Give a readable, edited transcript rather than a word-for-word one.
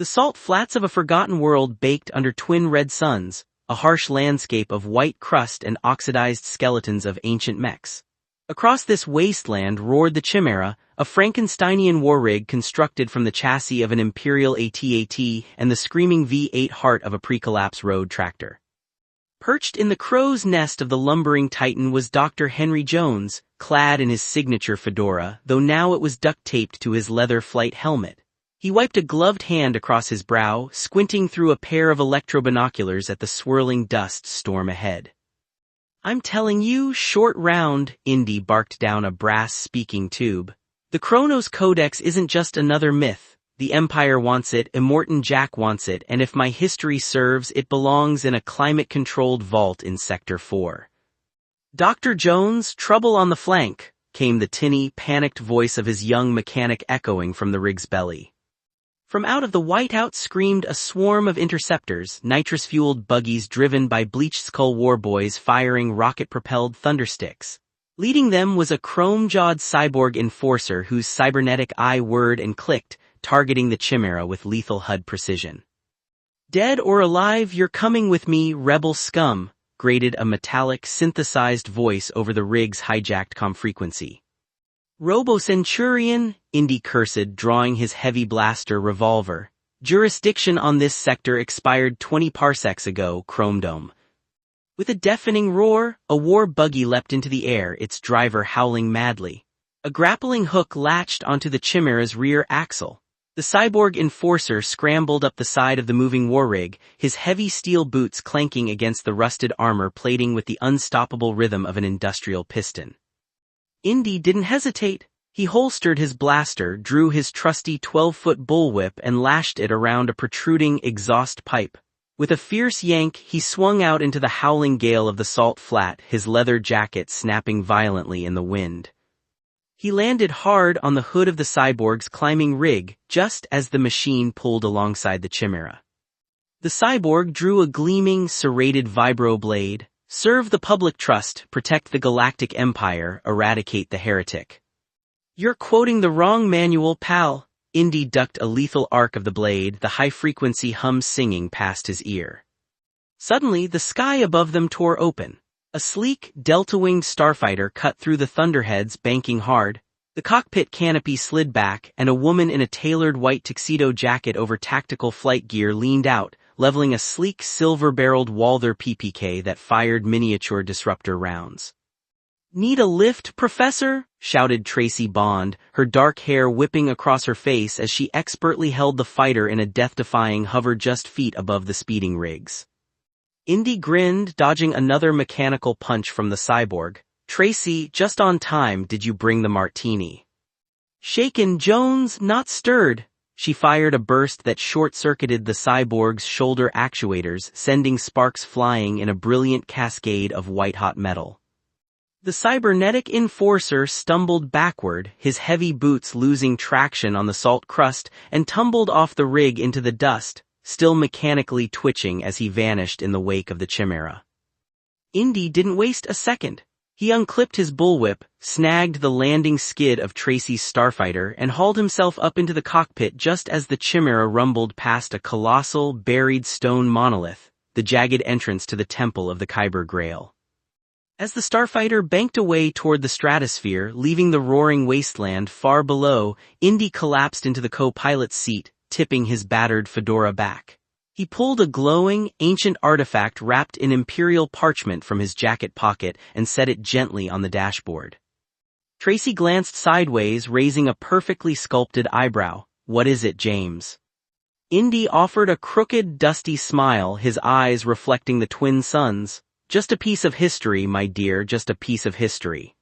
The salt flats of a forgotten world baked under twin red suns, a harsh landscape of white crust and oxidized skeletons of ancient mechs. Across this wasteland roared the Chimaera, a frankensteinian war rig constructed from the chassis of an Imperial AT-AT and the screaming V8 heart of a pre-collapse road tractor. Perched in the crow's nest of the lumbering titan was Dr. Henry Jones, clad in his signature fedora, though now it was duct-taped to his leather flight helmet. He wiped a gloved hand across his brow, squinting through a pair of electro-binoculars at the swirling dust storm ahead. "I'm telling you, short round," Indy barked down a brass speaking tube. "The Chronos Codex isn't just another myth. The Empire wants it, Immortan Jack wants it, and if my history serves, it belongs in a climate-controlled vault in Sector 4. "Dr. Jones, trouble on the flank," came the tinny, panicked voice of his young mechanic echoing from the rig's belly. From out of the whiteout screamed a swarm of interceptors, nitrous-fueled buggies driven by bleached-skull warboys firing rocket-propelled thundersticks. Leading them was a chrome-jawed cyborg enforcer whose cybernetic eye whirred and clicked, targeting the Chimaera with lethal HUD precision. "Dead or alive, you're coming with me, rebel scum," grated a metallic, synthesized voice over the rig's hijacked comm frequency. "Robo-Centurion," Indy cursed, drawing his heavy blaster revolver. "Jurisdiction on this sector expired 20 parsecs ago, Chrome Dome." With a deafening roar, a war buggy leapt into the air, its driver howling madly. A grappling hook latched onto the Chimaera's rear axle. The cyborg enforcer scrambled up the side of the moving war rig, his heavy steel boots clanking against the rusted armor plating with the unstoppable rhythm of an industrial piston. Indy didn't hesitate. He holstered his blaster, drew his trusty 12-foot bullwhip and lashed it around a protruding exhaust pipe. With a fierce yank, he swung out into the howling gale of the salt flat, his leather jacket snapping violently in the wind. He landed hard on the hood of the cyborg's climbing rig, just as the machine pulled alongside the Chimaera. The cyborg drew a gleaming, serrated vibroblade. "Serve the public trust, protect the galactic empire, eradicate the heretic." "You're quoting the wrong manual, pal." Indy ducked a lethal arc of the blade, the high-frequency hum singing past his ear. Suddenly, the sky above them tore open. A sleek, delta-winged starfighter cut through the thunderheads, banking hard. The cockpit canopy slid back, and a woman in a tailored white tuxedo jacket over tactical flight gear leaned out, leveling a sleek silver-barreled Walther PPK that fired miniature disruptor rounds. "Need a lift, Professor?" shouted Tracy Bond, her dark hair whipping across her face as she expertly held the fighter in a death-defying hover just feet above the speeding rigs. Indy grinned, dodging another mechanical punch from the cyborg. "Tracy, just on time, did you bring the martini?" "Shaken, Jones, not stirred." She fired a burst that short-circuited the cyborg's shoulder actuators, sending sparks flying in a brilliant cascade of white-hot metal. The cybernetic enforcer stumbled backward, his heavy boots losing traction on the salt crust, and tumbled off the rig into the dust, still mechanically twitching as he vanished in the wake of the Chimaera. Indy didn't waste a second. He unclipped his bullwhip, snagged the landing skid of Tracy's starfighter, and hauled himself up into the cockpit just as the Chimaera rumbled past a colossal, buried stone monolith, the jagged entrance to the temple of the Kyber Grail. As the starfighter banked away toward the stratosphere, leaving the roaring wasteland far below, Indy collapsed into the co-pilot's seat, tipping his battered fedora back. He pulled a glowing, ancient artifact wrapped in imperial parchment from his jacket pocket and set it gently on the dashboard. Tracy glanced sideways, raising a perfectly sculpted eyebrow. "What is it, James?" Indy offered a crooked, dusty smile, his eyes reflecting the twin suns. "Just a piece of history, my dear, just a piece of history."